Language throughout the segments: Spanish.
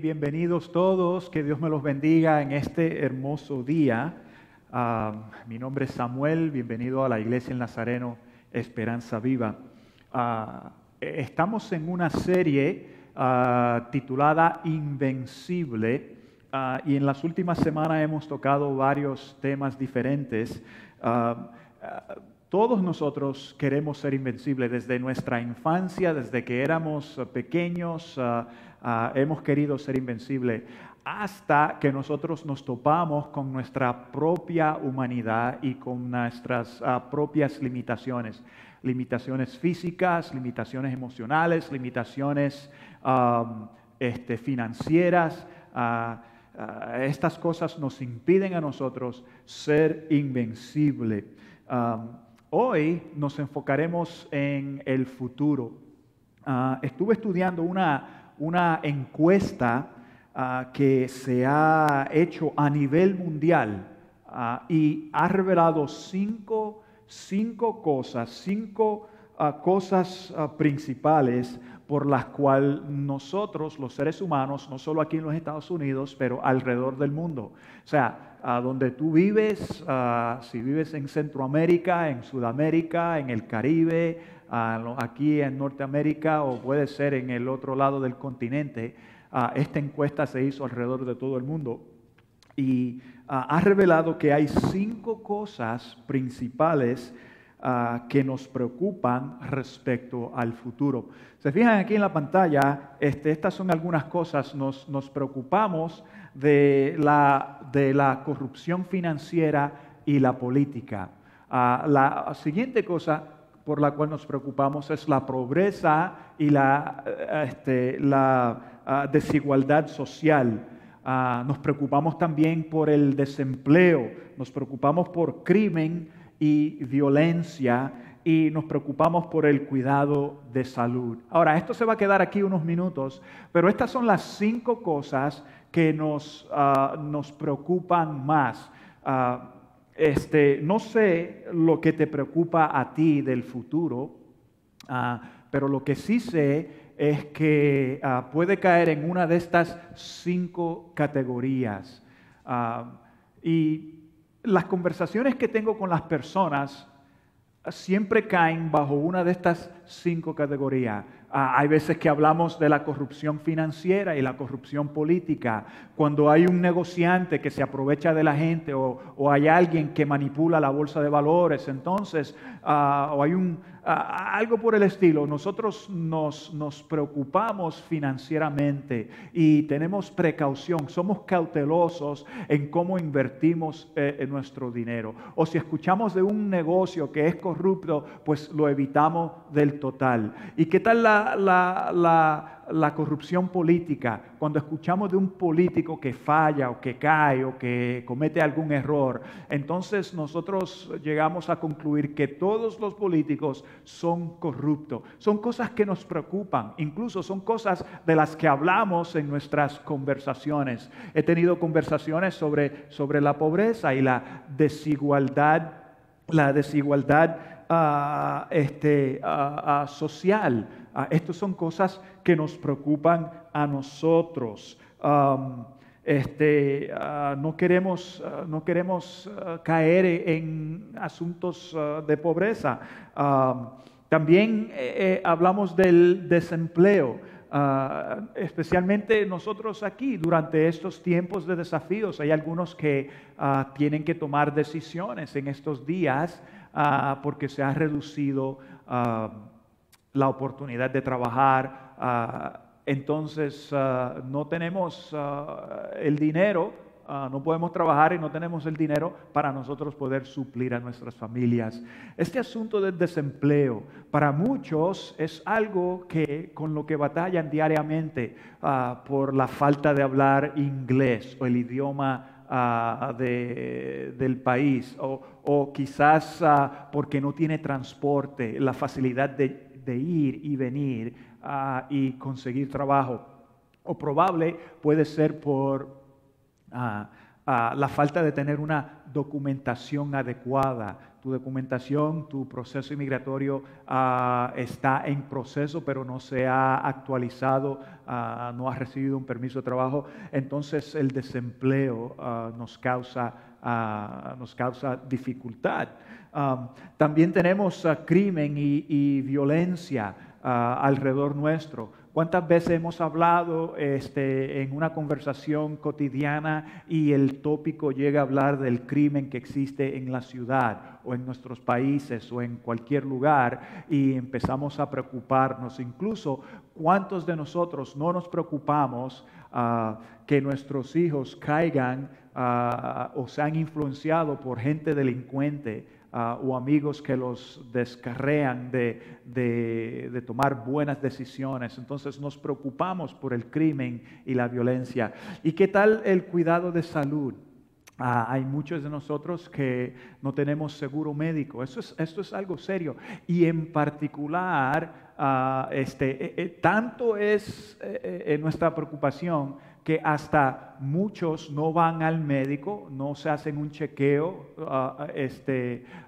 Bienvenidos todos, que Dios me los bendiga en este hermoso día. Mi nombre es Samuel, bienvenido a la Iglesia El Nazareno Esperanza Viva. Estamos en una serie titulada Invencible y en las últimas semanas hemos tocado varios temas diferentes. Todos nosotros queremos ser invencibles desde nuestra infancia, desde que éramos pequeños, hemos querido ser invencibles hasta que nosotros nos topamos con nuestra propia humanidad y con nuestras propias limitaciones. Limitaciones físicas, limitaciones emocionales, limitaciones financieras. Estas cosas nos impiden a nosotros ser invencibles. Hoy nos enfocaremos en el futuro. Estuve estudiando una encuesta que se ha hecho a nivel mundial y ha revelado cinco cosas principales por las cuales nosotros, los seres humanos, no solo aquí en los Estados Unidos, pero alrededor del mundo. O sea, donde tú vives, si vives en Centroamérica, en Sudamérica, en el Caribe, aquí en Norteamérica o puede ser en el otro lado del continente, esta encuesta se hizo alrededor de todo el mundo y ha revelado que hay 5 cosas principales que nos preocupan respecto al futuro. Se fijan aquí en la pantalla, estas son algunas cosas. Nos preocupamos de la corrupción financiera y la política. La siguiente cosa por la cual nos preocupamos es la pobreza y la desigualdad social. Nos preocupamos también por el desempleo, nos preocupamos por crimen y violencia y nos preocupamos por el cuidado de salud. Ahora, esto se va a quedar aquí unos minutos, pero estas son las 5 cosas que nos preocupan más. No sé lo que te preocupa a ti del futuro, pero lo que sí sé es que puede caer en una de estas 5 categorías. Y las conversaciones que tengo con las personas siempre caen bajo una de estas 5 categorías. Hay veces que hablamos de la corrupción financiera y la corrupción política. Cuando hay un negociante que se aprovecha de la gente o hay alguien que manipula la bolsa de valores, entonces, o hay algo por el estilo. Nosotros nos preocupamos financieramente y tenemos precaución, somos cautelosos en cómo invertimos en nuestro dinero. O si escuchamos de un negocio que es corrupto, pues lo evitamos del total. ¿Y qué tal la corrupción política? Cuando escuchamos de un político que falla o que cae o que comete algún error, entonces nosotros llegamos a concluir que todos los políticos son corruptos. Son cosas que nos preocupan, incluso son cosas de las que hablamos en nuestras conversaciones. He tenido conversaciones sobre la pobreza y la desigualdad social. Estas son cosas que nos preocupan a nosotros. No queremos caer en asuntos de pobreza. También hablamos del desempleo. Especialmente nosotros aquí durante estos tiempos de desafíos. Hay algunos que tienen que tomar decisiones en estos días porque se ha reducido la oportunidad de trabajar. Entonces no tenemos el dinero, no podemos trabajar y no tenemos el dinero para nosotros poder suplir a nuestras familias. Este asunto del desempleo para muchos es algo con lo que batallan diariamente por la falta de hablar inglés o el idioma del país o quizás porque no tiene transporte, la facilidad de ir y venir y conseguir trabajo, o probable puede ser por la falta de tener una documentación adecuada tu documentación, tu proceso inmigratorio está en proceso, pero no se ha actualizado, no has recibido un permiso de trabajo, entonces el desempleo nos causa dificultad. También tenemos crimen y violencia alrededor nuestro. ¿Cuántas veces hemos hablado en una conversación cotidiana y el tópico llega a hablar del crimen que existe en la ciudad o en nuestros países o en cualquier lugar y empezamos a preocuparnos? Incluso, ¿cuántos de nosotros no nos preocupamos que nuestros hijos caigan o sean influenciados por gente delincuente? O amigos que los descarrean de tomar buenas decisiones. Entonces nos preocupamos por el crimen y la violencia. ¿Y qué tal el cuidado de salud? Hay muchos de nosotros que no tenemos seguro médico. Esto es algo serio. Y en particular, tanto es nuestra preocupación que hasta muchos no van al médico, no se hacen un chequeo,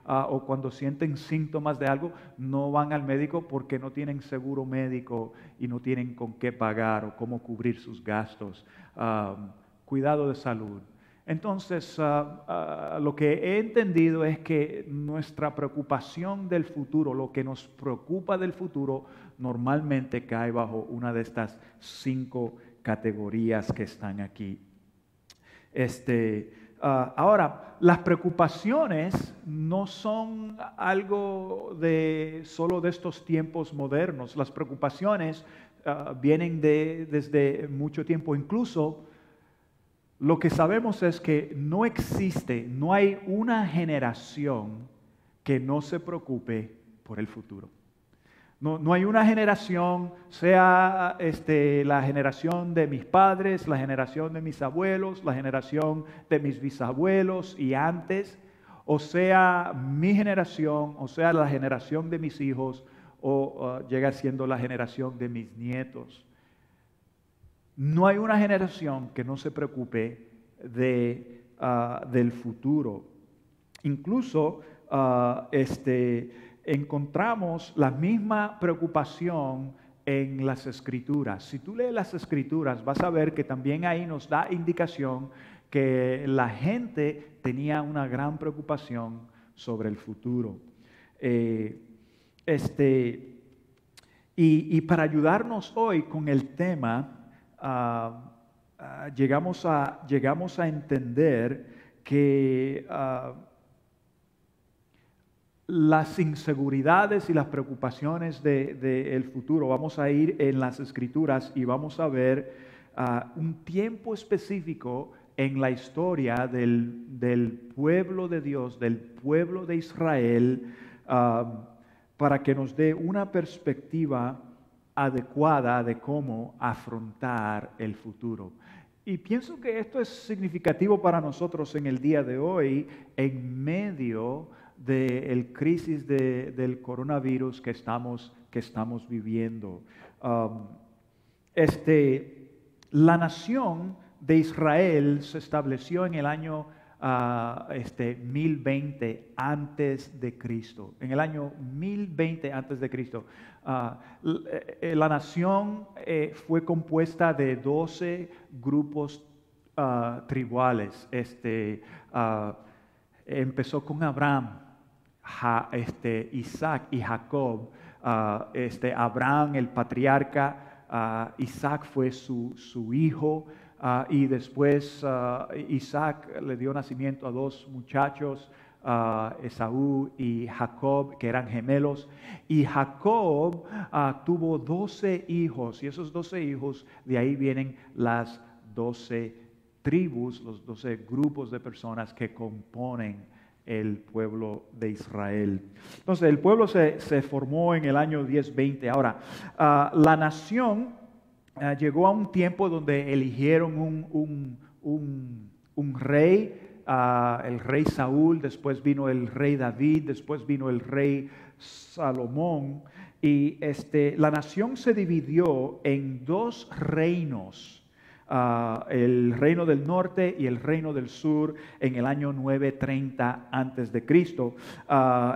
o cuando sienten síntomas de algo, no van al médico porque no tienen seguro médico y no tienen con qué pagar o cómo cubrir sus gastos. Cuidado de salud. Entonces, lo que he entendido es que nuestra preocupación del futuro, lo que nos preocupa del futuro, normalmente cae bajo una de estas 5 categorías que están aquí. Ahora, las preocupaciones no son algo solo de estos tiempos modernos. Las preocupaciones vienen desde mucho tiempo. Incluso lo que sabemos es que no hay una generación que no se preocupe por el futuro. No hay una generación, sea la generación de mis padres, la generación de mis abuelos, la generación de mis bisabuelos y antes, o sea mi generación, o sea la generación de mis hijos, o llega siendo la generación de mis nietos. No hay una generación que no se preocupe del futuro. Incluso encontramos la misma preocupación en las Escrituras. Si tú lees las Escrituras, vas a ver que también ahí nos da indicación que la gente tenía una gran preocupación sobre el futuro. Y para ayudarnos hoy con el tema, llegamos a entender que las inseguridades y las preocupaciones del futuro, vamos a ir en las Escrituras y vamos a ver un tiempo específico en la historia del pueblo de Dios, del pueblo de Israel, para que nos dé una perspectiva adecuada de cómo afrontar el futuro. Y pienso que esto es significativo para nosotros en el día de hoy, en medio del crisis del coronavirus que estamos viviendo. La nación de Israel se estableció en el año 1020 antes de Cristo. En el año 1020 antes de Cristo. La nación fue compuesta de 12 grupos tribales. Empezó con Abraham, Isaac y Jacob. Abraham, el patriarca, Isaac fue su hijo. Y después Isaac le dio nacimiento a 2 muchachos, Esaú y Jacob, que eran gemelos. Y Jacob tuvo 12 hijos, y esos 12 hijos, de ahí vienen las 12 tribus, los 12 grupos de personas que componen el pueblo de Israel. Entonces, el pueblo se formó en el año 1020. Ahora, la nación llegó a un tiempo donde eligieron un rey, el rey Saúl, después vino el rey David, después vino el rey Salomón, y la nación se dividió en 2 reinos. el reino del norte y el reino del sur en el año 930 antes de Cristo.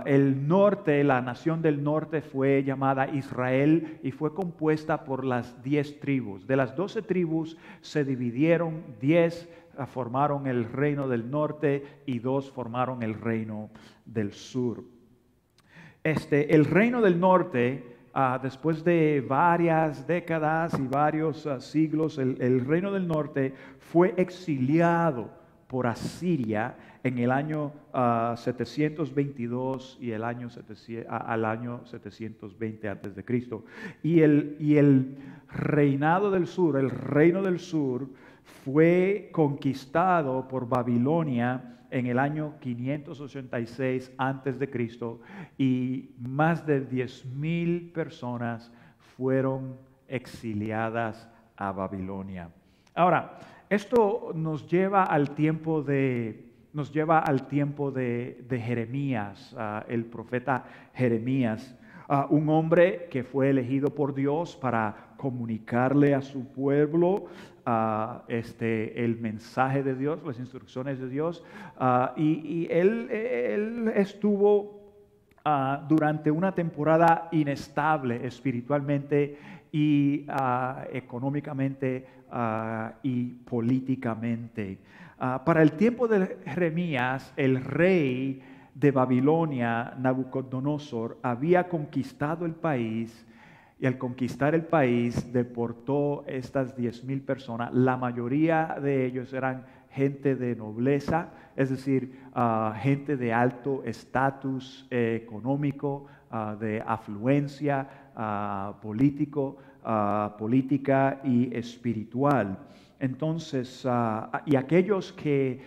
El norte, la nación del norte fue llamada Israel y fue compuesta por las 10 tribus. De las 12 tribus se dividieron 10 formaron el reino del norte y 2 formaron el reino del sur. El reino del norte, después de varias décadas y varios siglos, el reino del norte fue exiliado por Asiria en el año 722 y al año 720 antes de Cristo. Y el reinado del sur, el reino del sur, fue conquistado por Babilonia en el año 586 antes de Cristo y más de 10,000 personas fueron exiliadas a Babilonia. Ahora, esto nos lleva al tiempo de Jeremías, el profeta Jeremías, un hombre que fue elegido por Dios para comunicarle a su pueblo el mensaje de Dios, las instrucciones de Dios, y él estuvo durante una temporada inestable espiritualmente y económicamente y políticamente. Para el tiempo de Jeremías, el rey de Babilonia, Nabucodonosor, había conquistado el país y al conquistar el país deportó estas 10,000 personas. La mayoría de ellos eran gente de nobleza, es decir, gente de alto estatus económico, de afluencia política y espiritual. Entonces, y aquellos que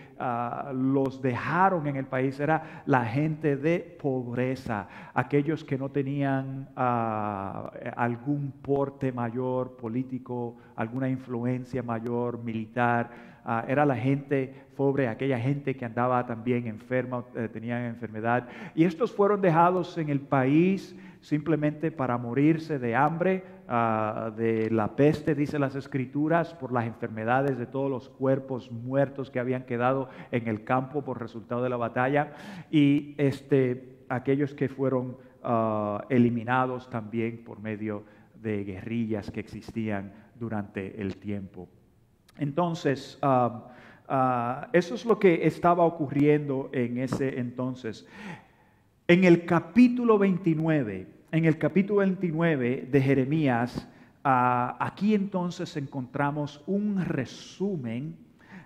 los dejaron en el país era la gente de pobreza, aquellos que no tenían algún porte mayor político, alguna influencia mayor militar. Era la gente pobre, aquella gente que andaba también enferma, tenían enfermedad. Y estos fueron dejados en el país simplemente para morirse de hambre, de la peste, dice las Escrituras, por las enfermedades de todos los cuerpos muertos que habían quedado en el campo por resultado de la batalla, y aquellos que fueron eliminados también por medio de guerrillas que existían durante el tiempo. Entonces, eso es lo que estaba ocurriendo en ese entonces. En el capítulo 29 de Jeremías, aquí entonces encontramos un resumen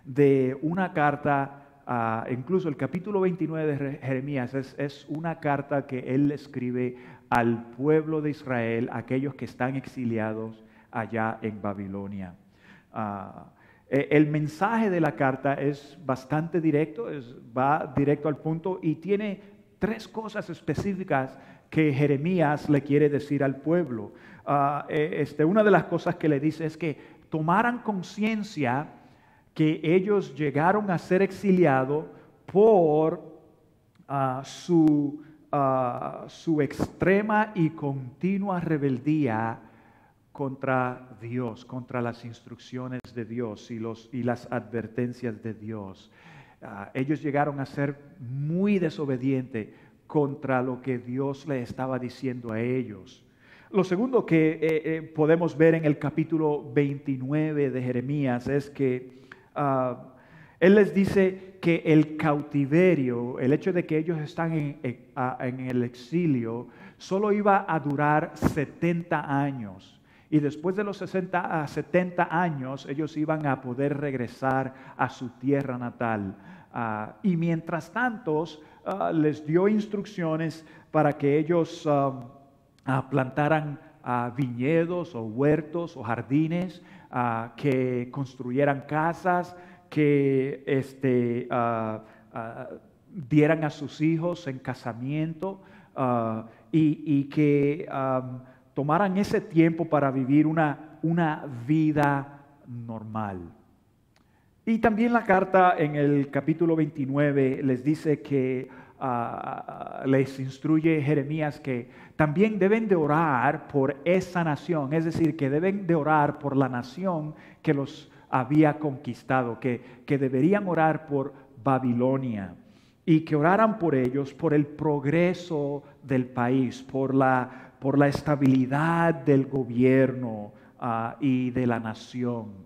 de una carta, incluso el capítulo 29 de Jeremías es una carta que él escribe al pueblo de Israel, aquellos que están exiliados allá en Babilonia. El mensaje de la carta es bastante directo, va directo al punto y tiene 3 cosas específicas que Jeremías le quiere decir al pueblo. Una de las cosas que le dice es que tomaran conciencia que ellos llegaron a ser exiliados por su extrema y continua rebeldía contra Dios, contra las instrucciones de Dios y las advertencias de Dios. Ellos llegaron a ser muy desobedientes contra lo que Dios les estaba diciendo a ellos. Lo segundo que podemos ver en el capítulo 29 de Jeremías es que él les dice que el cautiverio, el hecho de que ellos están en el exilio, solo iba a durar 70 años. Y después de los 70 años, ellos iban a poder regresar a su tierra natal. Y mientras tanto, les dio instrucciones para que ellos plantaran viñedos o huertos o jardines, que construyeran casas, que dieran a sus hijos en casamiento y que tomaran ese tiempo para vivir una vida normal. Y también la carta en el capítulo 29 les dice que les instruye Jeremías que también deben de orar por esa nación, es decir, que deben de orar por la nación que los había conquistado, que deberían orar por Babilonia y que oraran por ellos, por el progreso del país, por la estabilidad del gobierno y de la nación.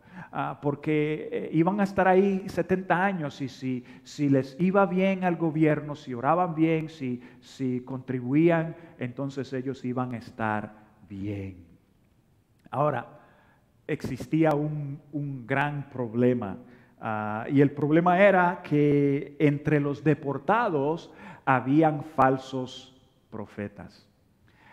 Porque iban a estar ahí 70 años y si les iba bien al gobierno, si oraban bien, si contribuían, entonces ellos iban a estar bien. Ahora, existía un gran problema y el problema era que entre los deportados habían falsos profetas.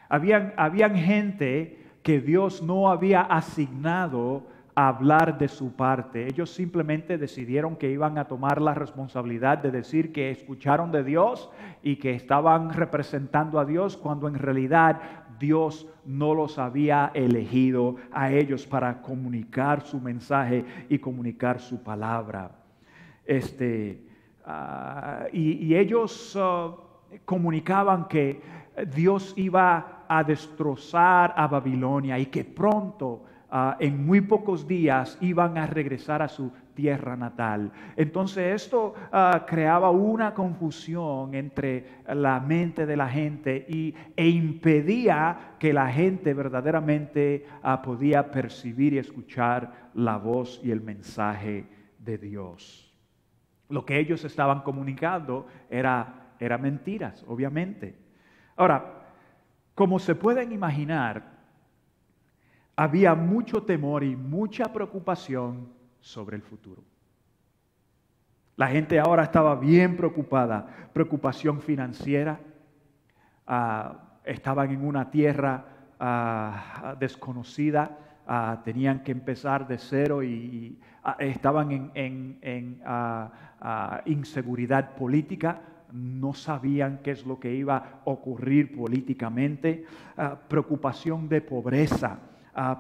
Habían gente que Dios no había asignado a hablar de su parte. Ellos simplemente decidieron que iban a tomar la responsabilidad de decir que escucharon de Dios y que estaban representando a Dios, cuando en realidad Dios no los había elegido a ellos para comunicar su mensaje y comunicar su palabra. Y ellos comunicaban que Dios iba a destrozar a Babilonia y que pronto, en muy pocos días, iban a regresar a su tierra natal. Entonces esto creaba una confusión entre la mente de la gente e impedía que la gente verdaderamente podía percibir y escuchar la voz y el mensaje de Dios. Lo que ellos estaban comunicando era mentiras, obviamente. Ahora, como se pueden imaginar, había mucho temor y mucha preocupación sobre el futuro. La gente ahora estaba bien preocupada, preocupación financiera, estaban en una tierra desconocida, tenían que empezar de cero y estaban en inseguridad política. No sabían qué es lo que iba a ocurrir políticamente, preocupación de pobreza,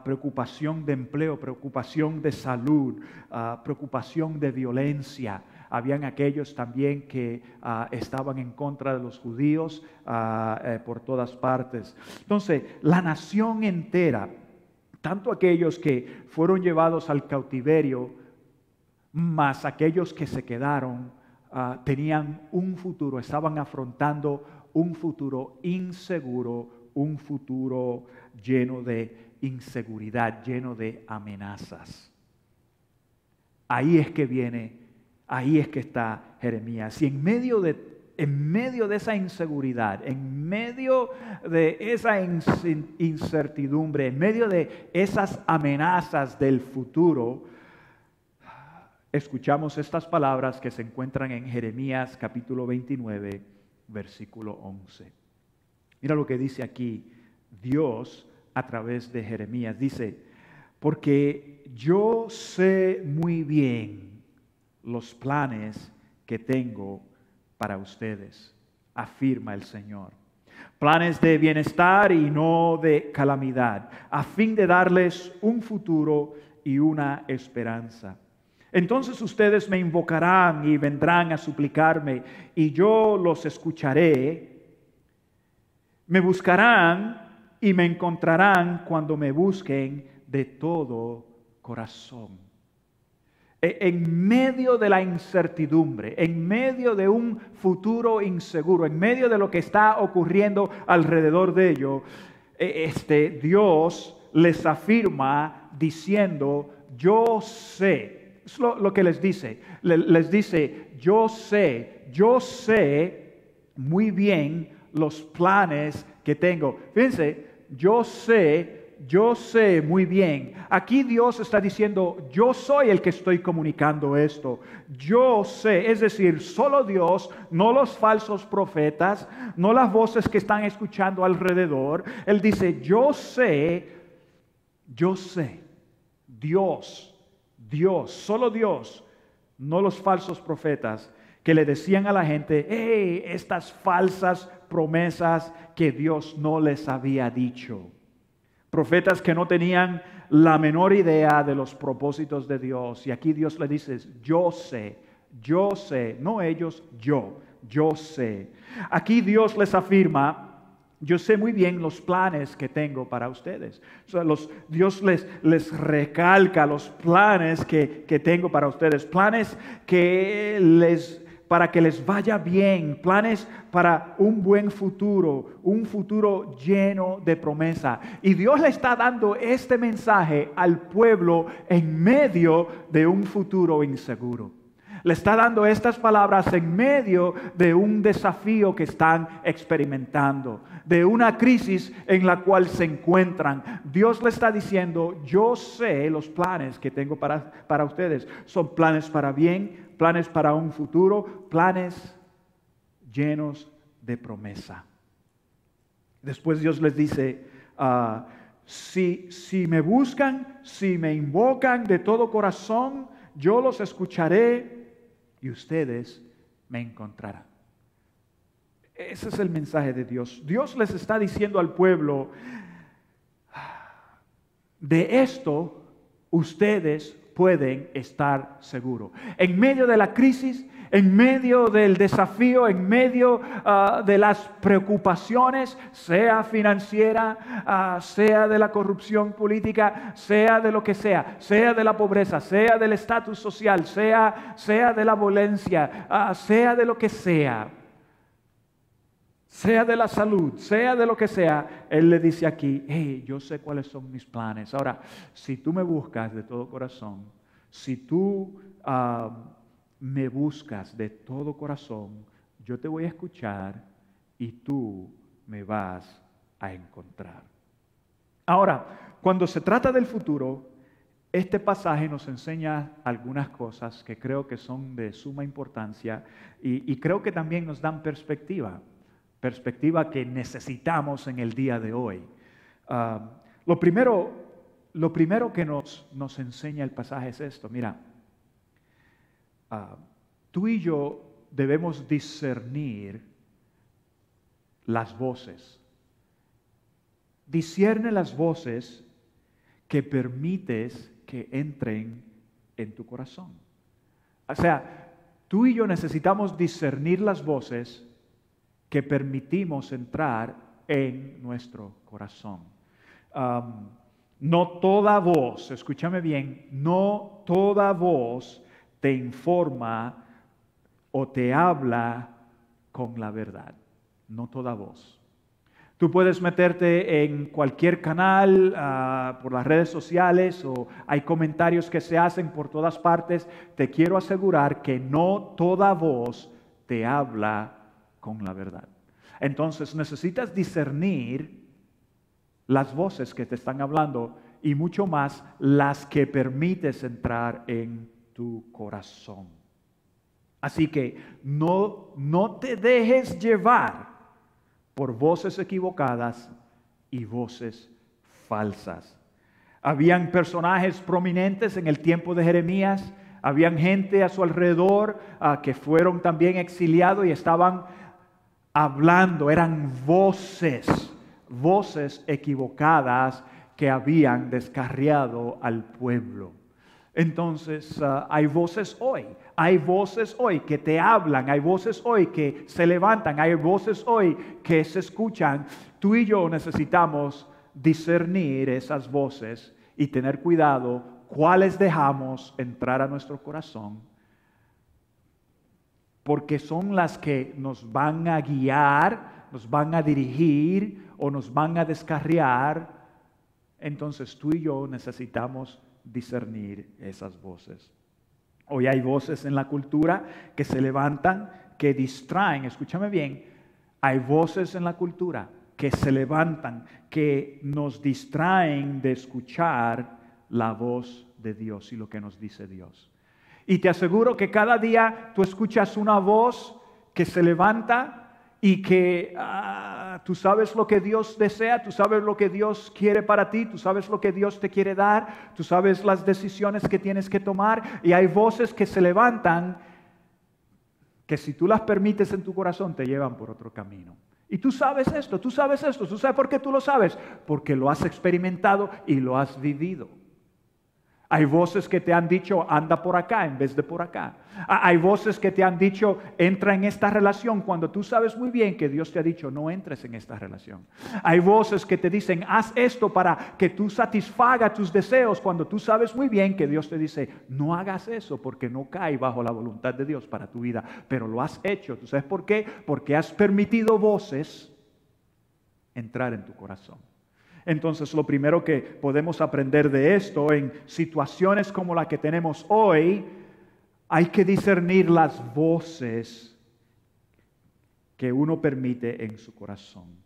preocupación de empleo, preocupación de salud, preocupación de violencia. Habían aquellos también que estaban en contra de los judíos por todas partes. Entonces, la nación entera, tanto aquellos que fueron llevados al cautiverio, más aquellos que se quedaron, tenían un futuro, estaban afrontando un futuro inseguro, un futuro lleno de inseguridad, lleno de amenazas. Ahí es que está Jeremías. Y en medio de esa inseguridad, en medio de esa incertidumbre, en medio de esas amenazas del futuro, escuchamos estas palabras que se encuentran en Jeremías capítulo 29, versículo 11. Mira lo que dice aquí Dios a través de Jeremías. Dice: porque yo sé muy bien los planes que tengo para ustedes, afirma el Señor. Planes de bienestar y no de calamidad, a fin de darles un futuro y una esperanza. Entonces ustedes me invocarán y vendrán a suplicarme, y yo los escucharé. Me buscarán y me encontrarán cuando me busquen de todo corazón. En medio de la incertidumbre, en medio de un futuro inseguro, en medio de lo que está ocurriendo alrededor de ello, Dios les afirma diciendo: yo sé. Es lo que les dice. Les dice: yo sé muy bien los planes que tengo. Fíjense, yo sé muy bien. Aquí Dios está diciendo: yo soy el que estoy comunicando esto. Yo sé, es decir, solo Dios, no los falsos profetas, no las voces que están escuchando alrededor. Él dice: yo sé, Dios, solo Dios, no los falsos profetas que le decían a la gente estas falsas promesas que Dios no les había dicho. Profetas que no tenían la menor idea de los propósitos de Dios. Y aquí Dios le dice: yo sé, no ellos, yo sé. Aquí Dios les afirma: yo sé muy bien los planes que tengo para ustedes. O sea, Dios les recalca los planes que tengo para ustedes. Planes para que les vaya bien. Planes para un buen futuro. Un futuro lleno de promesa. Y Dios le está dando este mensaje al pueblo en medio de un futuro inseguro. Le está dando estas palabras en medio de un desafío que están experimentando, de una crisis en la cual se encuentran. Dios le está diciendo, yo sé los planes que tengo para ustedes. Son planes para bien, planes para un futuro, planes llenos de promesa. Después Dios les dice, si me buscan, si me invocan de todo corazón, yo los escucharé y ustedes me encontrarán. Ese es el mensaje de Dios. Dios les está diciendo al pueblo, de esto ustedes pueden estar seguros. En medio de la crisis, en medio del desafío, en medio de las preocupaciones, sea financiera, sea de la corrupción política, sea de lo que sea de la pobreza, sea del estatus social, sea de la violencia, sea de lo que sea de la salud, sea de lo que sea, Él le dice aquí, hey, yo sé cuáles son mis planes. Ahora, si tú me buscas de todo corazón, si tú me buscas de todo corazón, yo te voy a escuchar y tú me vas a encontrar. Ahora, cuando se trata del futuro, este pasaje nos enseña algunas cosas que creo que son de suma importancia y creo que también nos dan perspectiva que necesitamos en el día de hoy. Lo primero que nos enseña el pasaje es esto. Mira, tú y yo debemos discernir las voces. Discierne las voces que permites que entren en tu corazón. O sea, tú y yo necesitamos discernir las voces que permitimos entrar en nuestro corazón. No toda voz, escúchame bien, no toda voz te informa o te habla con la verdad. No toda voz. Tú puedes meterte en cualquier canal, por las redes sociales, o hay comentarios que se hacen por todas partes. Te quiero asegurar que no toda voz te habla con la verdad. Entonces necesitas discernir las voces que te están hablando y mucho más las que permites entrar en tu corazón. Así que no te dejes llevar por voces equivocadas y voces falsas. Habían personajes prominentes en el tiempo de Jeremías, habían gente a su alrededor que fueron también exiliados y estaban hablando, eran voces equivocadas que habían descarriado al pueblo. Entonces hay voces hoy que te hablan, hay voces hoy que se levantan, hay voces hoy que se escuchan. Tú y yo necesitamos discernir esas voces y tener cuidado cuáles dejamos entrar a nuestro corazón, porque son las que nos van a guiar, nos van a dirigir o nos van a descarriar. Entonces tú y yo necesitamos discernir esas voces. Hoy hay voces en la cultura que se levantan, que distraen. Escúchame bien, hay voces en la cultura que se levantan, que nos distraen de escuchar la voz de Dios y lo que nos dice Dios. Y te aseguro que cada día tú escuchas una voz que se levanta y que tú sabes lo que Dios desea, tú sabes lo que Dios quiere para ti, tú sabes lo que Dios te quiere dar, tú sabes las decisiones que tienes que tomar, y hay voces que se levantan que si tú las permites en tu corazón te llevan por otro camino. Y tú sabes esto, tú sabes por qué tú lo sabes, porque lo has experimentado y lo has vivido. Hay voces que te han dicho, anda por acá en vez de por acá. Hay voces que te han dicho, entra en esta relación cuando tú sabes muy bien que Dios te ha dicho, no entres en esta relación. Hay voces que te dicen, haz esto para que tú satisfaga tus deseos cuando tú sabes muy bien que Dios te dice, no hagas eso porque no cae bajo la voluntad de Dios para tu vida. Pero lo has hecho. ¿Tú sabes por qué? Porque has permitido voces entrar en tu corazón. Entonces, lo primero que podemos aprender de esto en situaciones como la que tenemos hoy, hay que discernir las voces que uno permite en su corazón.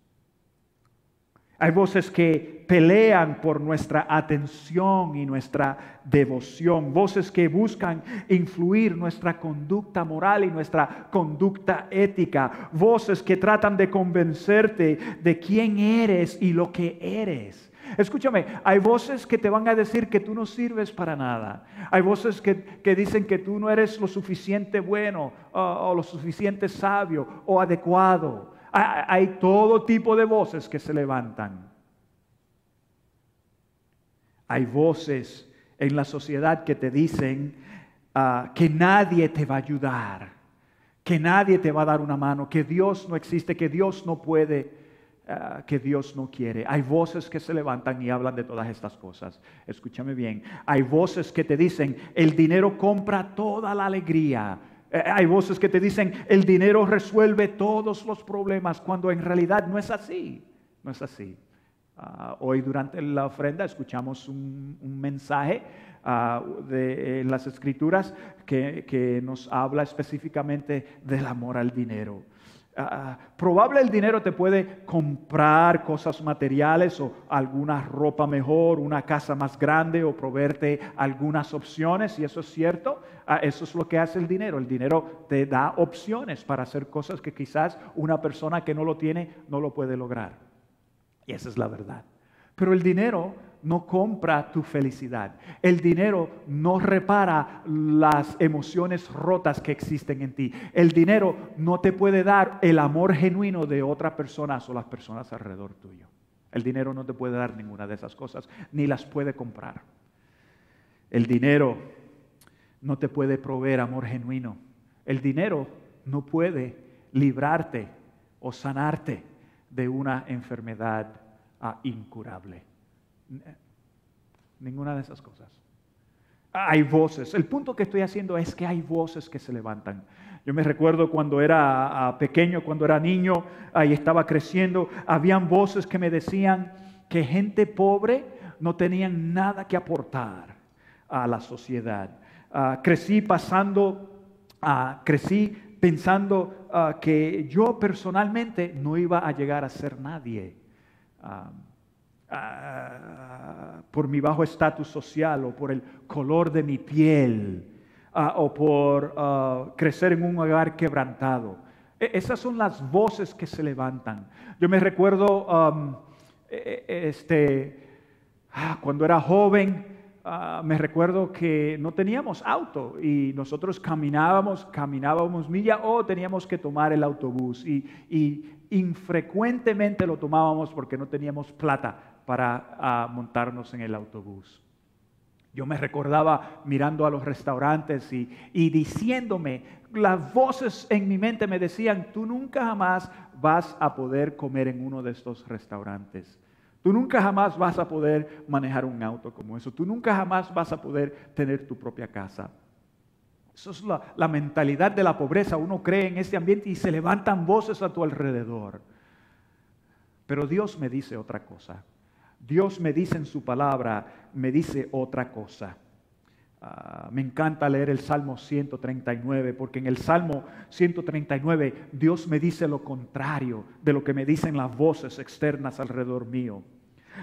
Hay voces que pelean por nuestra atención y nuestra devoción, voces que buscan influir nuestra conducta moral y nuestra conducta ética, voces que tratan de convencerte de quién eres y lo que eres. Escúchame, hay voces que te van a decir que tú no sirves para nada. Hay voces que dicen que tú no eres lo suficiente bueno o lo suficiente sabio o adecuado. Hay todo tipo de voces que se levantan. Hay voces en la sociedad que te dicen que nadie te va a ayudar, que nadie te va a dar una mano, que Dios no existe, que Dios no puede, que Dios no quiere. Hay voces que se levantan y hablan de todas estas cosas. Escúchame bien. Hay voces que te dicen, el dinero compra toda la alegría. Hay voces que te dicen, el dinero resuelve todos los problemas, cuando en realidad no es así. No es así. Hoy durante la ofrenda escuchamos un mensaje en las Escrituras que nos habla específicamente del amor al dinero. Probable el dinero te puede comprar cosas materiales o alguna ropa mejor, una casa más grande o proveerte algunas opciones, y eso es cierto. Eso es lo que hace el dinero. El dinero te da opciones para hacer cosas que quizás una persona que no lo tiene no lo puede lograr. Y esa es la verdad. Pero el dinero no compra tu felicidad. El dinero no repara las emociones rotas que existen en ti. El dinero no te puede dar el amor genuino de otras personas o las personas alrededor tuyo. El dinero no te puede dar ninguna de esas cosas, ni las puede comprar. El dinero no te puede proveer amor genuino. El dinero no puede librarte o sanarte de una enfermedad incurable. Ninguna de esas cosas. Hay voces. El punto que estoy haciendo es que hay voces que se levantan. Yo me recuerdo cuando era pequeño, cuando era niño y estaba creciendo, habían voces que me decían que gente pobre no tenían nada que aportar a la sociedad. Crecí pensando que yo personalmente no iba a llegar a ser nadie. Por mi bajo estatus social o por el color de mi piel o por crecer en un hogar quebrantado. Esas son las voces que se levantan. Yo me recuerdo cuando era joven, me recuerdo que no teníamos auto y nosotros caminábamos millas o teníamos que tomar el autobús y infrecuentemente lo tomábamos porque no teníamos plata para montarnos en el autobús. Yo me recordaba mirando a los restaurantes y diciéndome, las voces en mi mente me decían, tú nunca jamás vas a poder comer en uno de estos restaurantes. Tú nunca jamás vas a poder manejar un auto como eso. Tú nunca jamás vas a poder tener tu propia casa. Eso es la mentalidad de la pobreza. Uno cree en este ambiente y se levantan voces a tu alrededor. Pero Dios me dice otra cosa. Dios me dice en su palabra, me dice otra cosa. Me encanta leer el Salmo 139, porque en el Salmo 139 Dios me dice lo contrario de lo que me dicen las voces externas alrededor mío.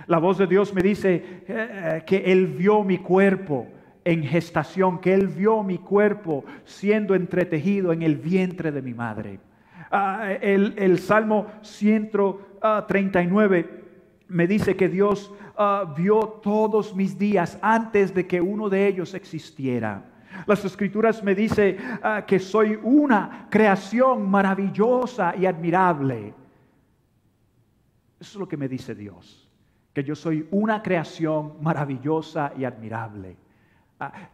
La voz de Dios me dice que Él vio mi cuerpo en gestación, que Él vio mi cuerpo siendo entretejido en el vientre de mi madre. El Salmo 139 me dice que Dios vio todos mis días antes de que uno de ellos existiera. Las Escrituras me dicen que soy una creación maravillosa y admirable. Eso es lo que me dice Dios, que yo soy una creación maravillosa y admirable.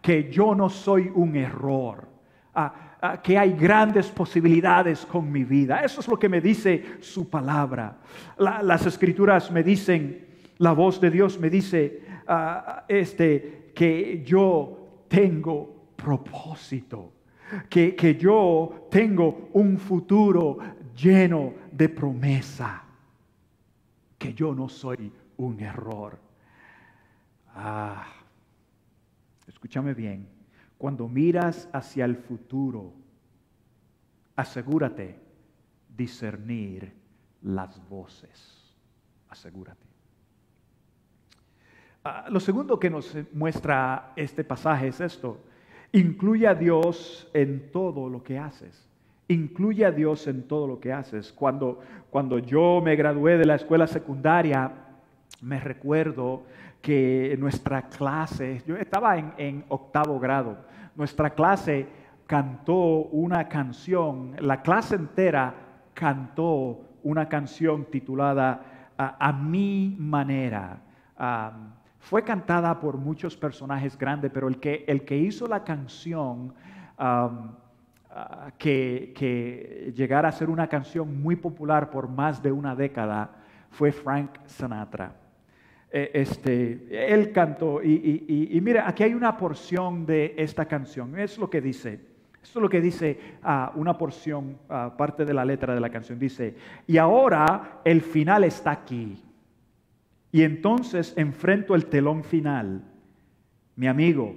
que yo no soy un error, que hay grandes posibilidades con mi vida. Eso es lo que me dice su palabra. Las escrituras me dicen, la voz de Dios me dice que yo tengo propósito, que yo tengo un futuro lleno de promesa, que yo no soy un error. Escúchame bien, cuando miras hacia el futuro, asegúrate discernir las voces. Asegúrate. Lo segundo que nos muestra este pasaje es esto: incluye a Dios en todo lo que haces. Incluye a Dios en todo lo que haces. Cuando yo me gradué de la escuela secundaria, me recuerdo que nuestra clase, yo estaba en 8º grado, nuestra clase cantó una canción, la clase entera cantó una canción titulada A Mi Manera. Fue cantada por muchos personajes grandes, pero el que hizo la canción que llegara a ser una canción muy popular por más de una década fue Frank Sinatra. Él cantó y mira, aquí hay una porción de esta canción. Es lo que dice. Esto es lo que dice una porción, parte de la letra de la canción. Dice: y ahora el final está aquí. Y entonces enfrento el telón final. Mi amigo,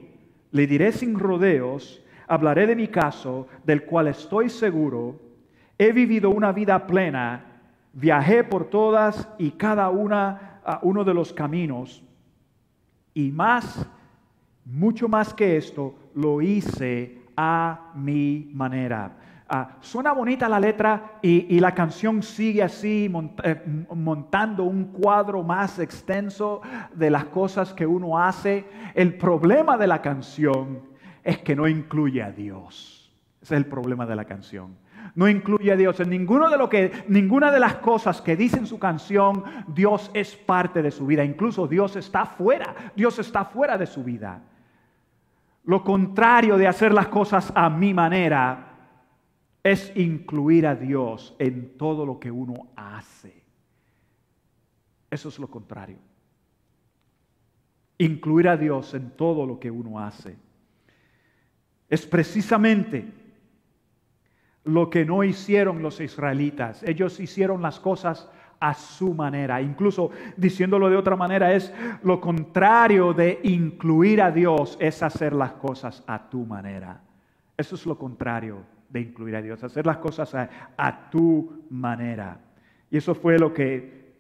le diré sin rodeos, hablaré de mi caso, del cual estoy seguro. He vivido una vida plena, viajé por todas y cada uno de los caminos, y mucho más que esto, lo hice a mi manera. Suena bonita la letra y la canción sigue así, montando un cuadro más extenso de las cosas que uno hace. El problema de la canción es que no incluye a Dios. Ese es el problema de la canción. No incluye a Dios. En ninguna de las cosas que dice en su canción, Dios es parte de su vida. Incluso Dios está fuera. Dios está fuera de su vida. Lo contrario de hacer las cosas a mi manera es incluir a Dios en todo lo que uno hace. Eso es lo contrario. Incluir a Dios en todo lo que uno hace. Es precisamente lo que no hicieron los israelitas. Ellos hicieron las cosas a su manera. Incluso, diciéndolo de otra manera, es lo contrario de incluir a Dios, es hacer las cosas a tu manera. Eso es lo contrario de incluir a Dios, hacer las cosas a tu manera. Y eso fue lo que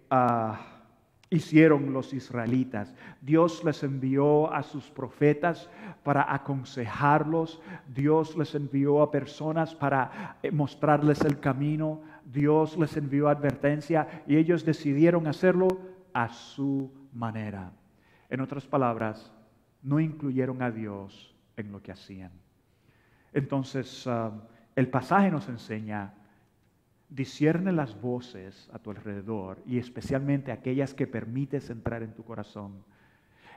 hicieron los israelitas. Dios les envió a sus profetas para aconsejarlos. Dios les envió a personas para mostrarles el camino. Dios les envió advertencia y ellos decidieron hacerlo a su manera. En otras palabras, no incluyeron a Dios en lo que hacían. Entonces, el pasaje nos enseña: discierne las voces a tu alrededor y especialmente aquellas que permites entrar en tu corazón,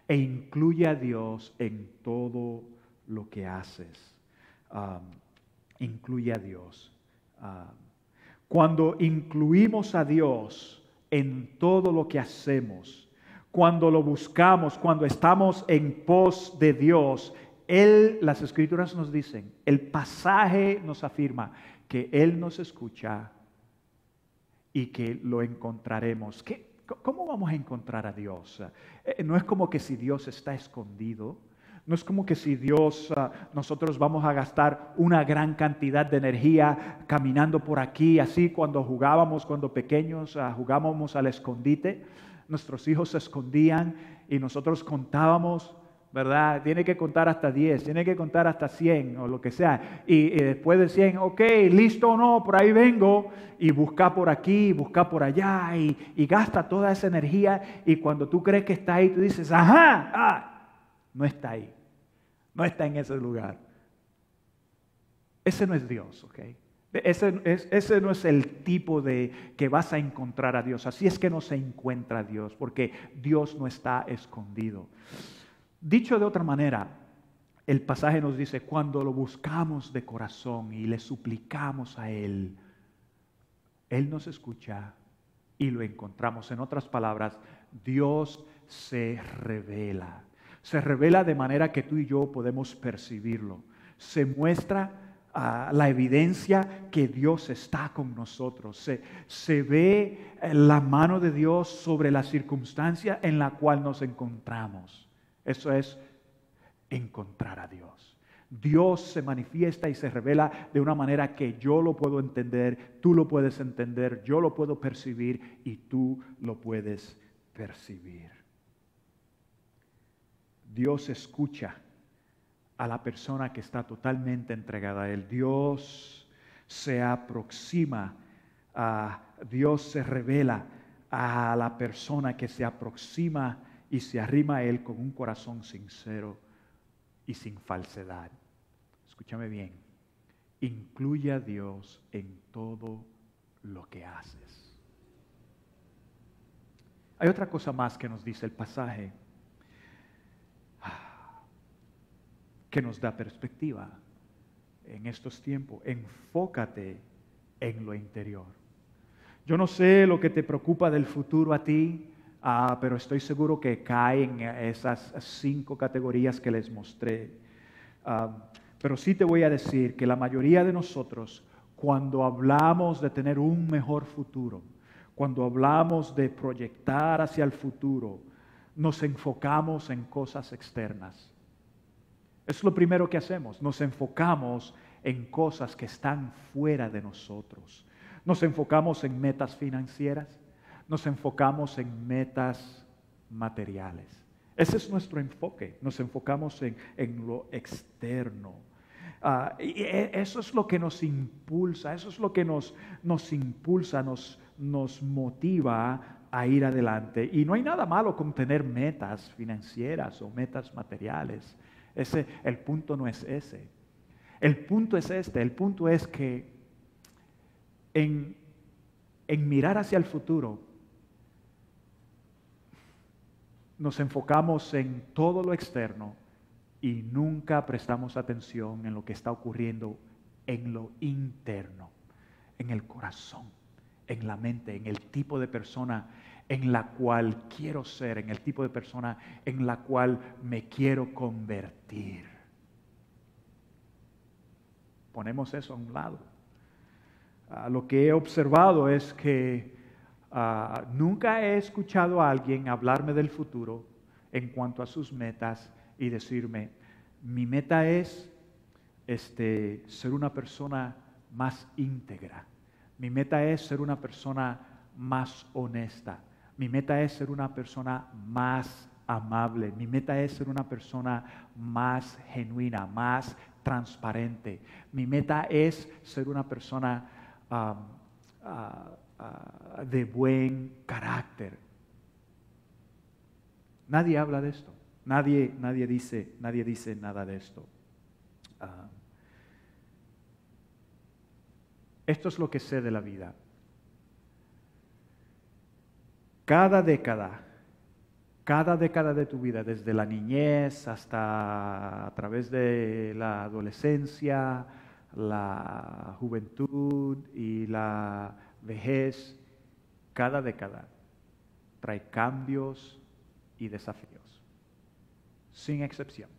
e incluye a Dios en todo lo que haces. Incluye a Dios. Cuando incluimos a Dios en todo lo que hacemos, cuando lo buscamos, cuando estamos en pos de Dios, las Escrituras nos dicen, el pasaje nos afirma que Él nos escucha y que lo encontraremos. ¿Cómo vamos a encontrar a Dios? No es como que si Dios está escondido. No es como que si Dios, nosotros vamos a gastar una gran cantidad de energía caminando por aquí, así cuando pequeños, jugábamos al escondite. Nuestros hijos se escondían y nosotros contábamos, ¿verdad? Tiene que contar hasta 10, tiene que contar hasta 100 o lo que sea. Y después de 100, ok, listo o no, por ahí vengo. Y busca por aquí, busca por allá y gasta toda esa energía. Y cuando tú crees que está ahí, tú dices, no está ahí. No está en ese lugar. Ese no es Dios, ¿ok? Ese no es el tipo de que vas a encontrar a Dios. Así es que no se encuentra a Dios, porque Dios no está escondido. Dicho de otra manera, el pasaje nos dice, cuando lo buscamos de corazón y le suplicamos a Él, Él nos escucha y lo encontramos. En otras palabras, Dios se revela. Se revela de manera que tú y yo podemos percibirlo. Se muestra la evidencia que Dios está con nosotros. Se ve la mano de Dios sobre la circunstancia en la cual nos encontramos. Eso es encontrar a Dios. Dios se manifiesta y se revela de una manera que yo lo puedo entender, tú lo puedes entender, yo lo puedo percibir y tú lo puedes percibir. Dios escucha a la persona que está totalmente entregada a Él. Dios se aproxima, Dios se revela a la persona que se aproxima y se arrima a Él con un corazón sincero y sin falsedad. Escúchame bien, incluye a Dios en todo lo que haces. Hay otra cosa más que nos dice el pasaje, que nos da perspectiva en estos tiempos. Enfócate en lo interior. Yo no sé lo que te preocupa del futuro a ti, pero estoy seguro que cae en esas 5 categorías que les mostré. Pero sí te voy a decir que la mayoría de nosotros, cuando hablamos de tener un mejor futuro, cuando hablamos de proyectar hacia el futuro, nos enfocamos en cosas externas. Es lo primero que hacemos, nos enfocamos en cosas que están fuera de nosotros. Nos enfocamos en metas financieras, nos enfocamos en metas materiales. Ese es nuestro enfoque, nos enfocamos en lo externo. Y eso es lo que nos impulsa, eso es lo que nos impulsa, nos motiva a ir adelante. Y no hay nada malo con tener metas financieras o metas materiales. El punto no es ese. El punto es este. El punto es que en mirar hacia el futuro, nos enfocamos en todo lo externo y nunca prestamos atención en lo que está ocurriendo en lo interno, en el corazón, en la mente, en el tipo de persona en la cual quiero ser, en el tipo de persona en la cual me quiero convertir. Ponemos eso a un lado. Lo que he observado es que nunca he escuchado a alguien hablarme del futuro en cuanto a sus metas y decirme, mi meta es ser una persona más íntegra. Mi meta es ser una persona más honesta. Mi meta es ser una persona más amable. Mi meta es ser una persona más genuina, más transparente. Mi meta es ser una persona de buen carácter. Nadie habla de esto. Nadie dice nada de esto. Esto es lo que sé de la vida. Cada década de tu vida, desde la niñez hasta a través de la adolescencia, la juventud y la vejez, cada década trae cambios y desafíos, sin excepción.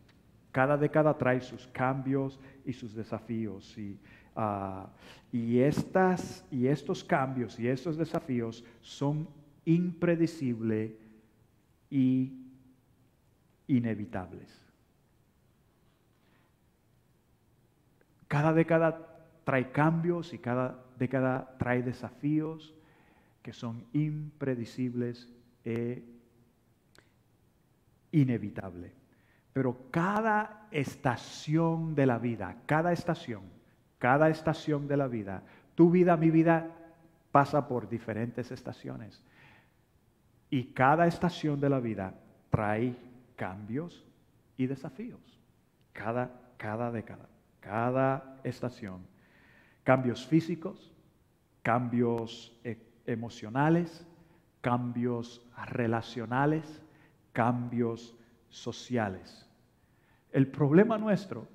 Cada década trae sus cambios y sus desafíos. Y estos cambios y estos desafíos son impredecibles y inevitables. Cada década trae cambios y cada década trae desafíos que son impredecibles e inevitables. Pero cada estación de la vida, cada estación de la vida, tu vida, mi vida, pasa por diferentes estaciones. Y cada estación de la vida trae cambios y desafíos. Cada década, cada estación. Cambios físicos, cambios emocionales, cambios relacionales, cambios sociales. El problema nuestro,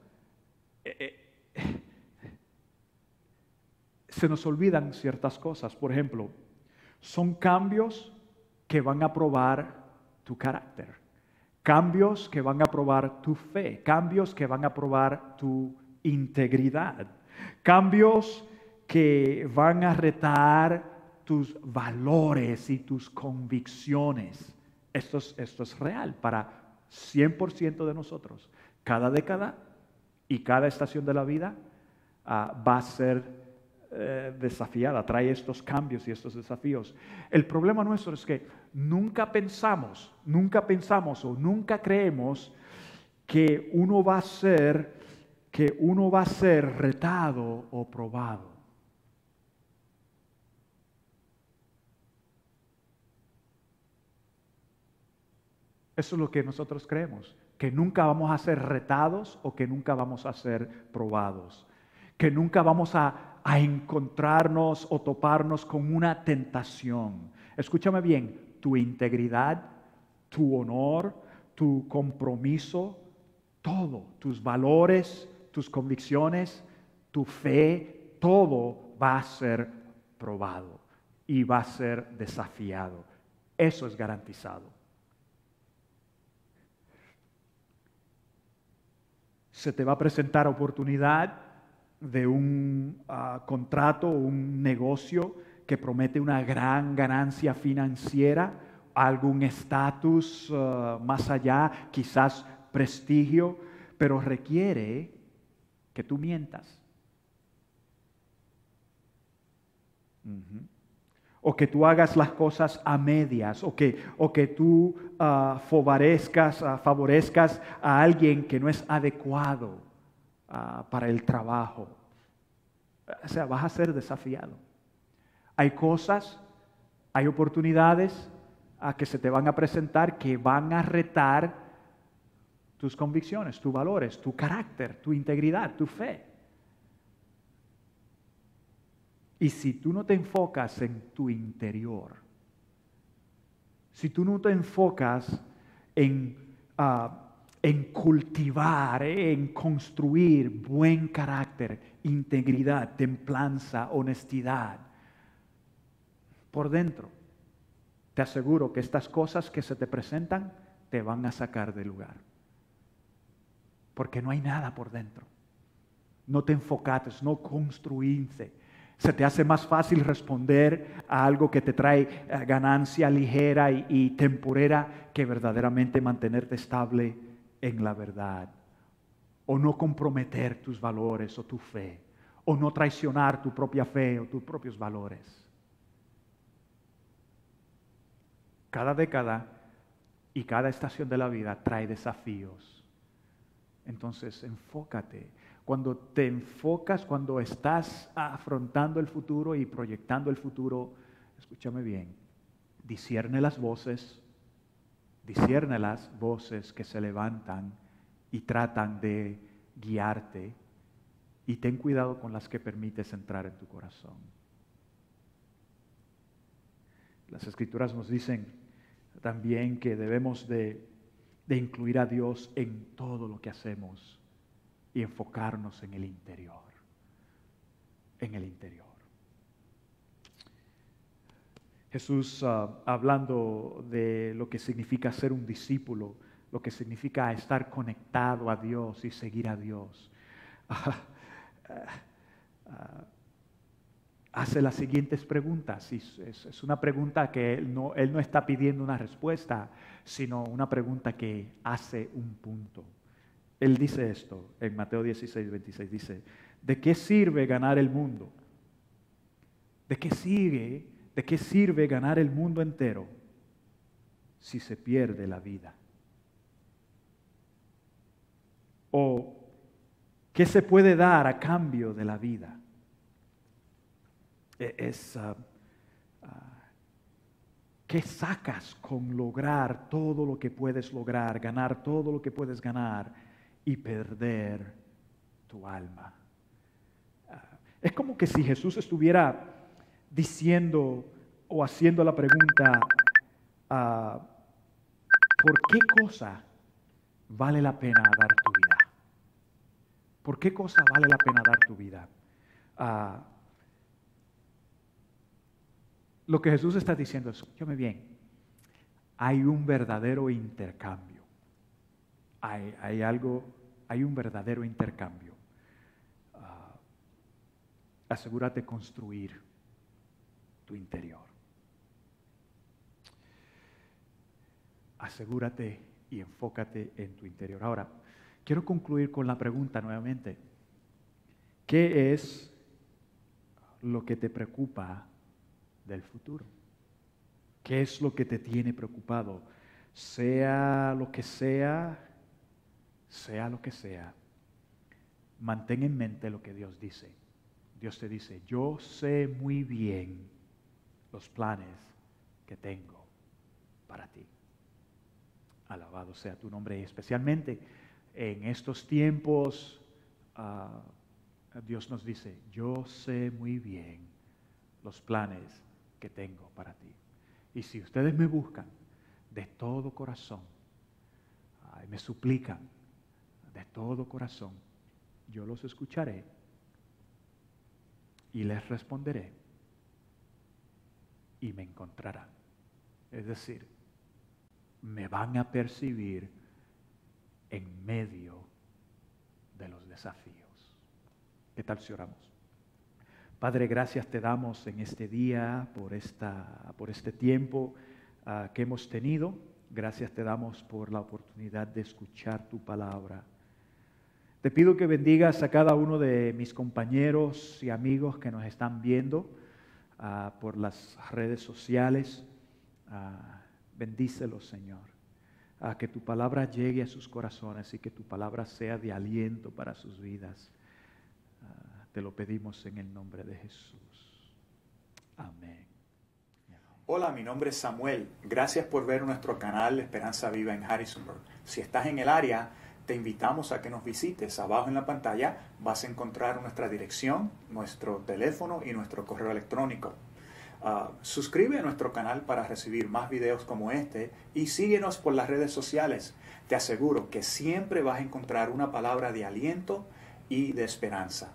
se nos olvidan ciertas cosas. Por ejemplo, son cambios que van a probar tu carácter, cambios que van a probar tu fe, cambios que van a probar tu integridad, cambios que van a retar tus valores y tus convicciones. Esto es real para 100% de nosotros. Cada década y cada estación de la vida va a ser desafiada, trae estos cambios y estos desafíos. El problema nuestro es que nunca pensamos o nunca creemos que uno va a ser retado o probado. Eso es lo que nosotros creemos, que nunca vamos a ser retados o que nunca vamos a ser probados, que nunca vamos a encontrarnos o toparnos con una tentación. Escúchame bien, tu integridad, tu honor, tu compromiso, todo, tus valores, tus convicciones, tu fe, todo va a ser probado y va a ser desafiado. Eso es garantizado. Se te va a presentar oportunidad de un contrato o un negocio que promete una gran ganancia financiera, algún estatus más allá, quizás prestigio, pero requiere que tú mientas. O que tú hagas las cosas a medias, o que tú favorezcas a alguien que no es adecuado para el trabajo. O sea, vas a ser desafiado. Hay cosas, hay oportunidades que se te van a presentar que van a retar tus convicciones, tus valores, tu carácter, tu integridad, tu fe. Y si tú no te enfocas en tu interior, si tú no te enfocas en cultivar, en construir buen carácter, integridad, templanza, honestidad, por dentro, te aseguro que estas cosas que se te presentan te van a sacar del lugar. Porque no hay nada por dentro. No te enfocaste, no construiste. Se te hace más fácil responder a algo que te trae ganancia ligera y temporera que verdaderamente mantenerte estable en la verdad. O no comprometer tus valores o tu fe. O no traicionar tu propia fe o tus propios valores. Cada década y cada estación de la vida trae desafíos. Entonces, enfócate. Cuando te enfocas, cuando estás afrontando el futuro y proyectando el futuro, escúchame bien, discierne las voces que se levantan y tratan de guiarte, y ten cuidado con las que permites entrar en tu corazón. Las Escrituras nos dicen también que debemos de incluir a Dios en todo lo que hacemos y enfocarnos en el interior. En el interior. Jesús, hablando de lo que significa ser un discípulo, lo que significa estar conectado a Dios y seguir a Dios, hace las siguientes preguntas. Y es una pregunta que él no está pidiendo una respuesta, sino una pregunta que hace un punto. Él dice esto en Mateo 16, 26, dice, ¿de qué sirve ganar el mundo? ¿De qué sirve ganar el mundo entero si se pierde la vida? ¿O qué se puede dar a cambio de la vida? ¿Qué sacas con lograr todo lo que puedes lograr, ganar todo lo que puedes ganar y perder tu alma? Es como que si Jesús estuviera diciendo o haciendo la pregunta, ¿por qué cosa vale la pena dar tu vida? ¿Por qué cosa vale la pena dar tu vida? Lo que Jesús está diciendo es, escúchame bien, hay un verdadero intercambio. Hay un verdadero intercambio. Asegúrate de construir tu interior. Asegúrate y enfócate en tu interior. Ahora, quiero concluir con la pregunta nuevamente. ¿Qué es lo que te preocupa del futuro? ¿Qué es lo que te tiene preocupado? Sea lo que sea lo que sea, mantén en mente lo que Dios dice. Dios te dice, yo sé muy bien los planes que tengo para ti. Alabado sea tu nombre, y especialmente en estos tiempos, Dios nos dice, yo sé muy bien los planes que tengo para ti. Y si ustedes me buscan de todo corazón, me suplican de todo corazón, yo los escucharé y les responderé y me encontrarán. Es decir, me van a percibir en medio de los desafíos. ¿Qué tal si oramos? Padre, gracias te damos en este día por este tiempo que hemos tenido. Gracias te damos por la oportunidad de escuchar tu palabra. Te pido que bendigas a cada uno de mis compañeros y amigos que nos están viendo por las redes sociales. Bendícelos, Señor. Que tu palabra llegue a sus corazones y que tu palabra sea de aliento para sus vidas. Te lo pedimos en el nombre de Jesús. Amén. Hola, mi nombre es Samuel. Gracias por ver nuestro canal Esperanza Viva en Harrisonburg. Si estás en el área, te invitamos a que nos visites. Abajo en la pantalla vas a encontrar nuestra dirección, nuestro teléfono y nuestro correo electrónico. Suscríbete a nuestro canal para recibir más videos como este y síguenos por las redes sociales. Te aseguro que siempre vas a encontrar una palabra de aliento y de esperanza.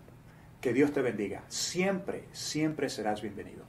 Que Dios te bendiga. Siempre, siempre serás bienvenido.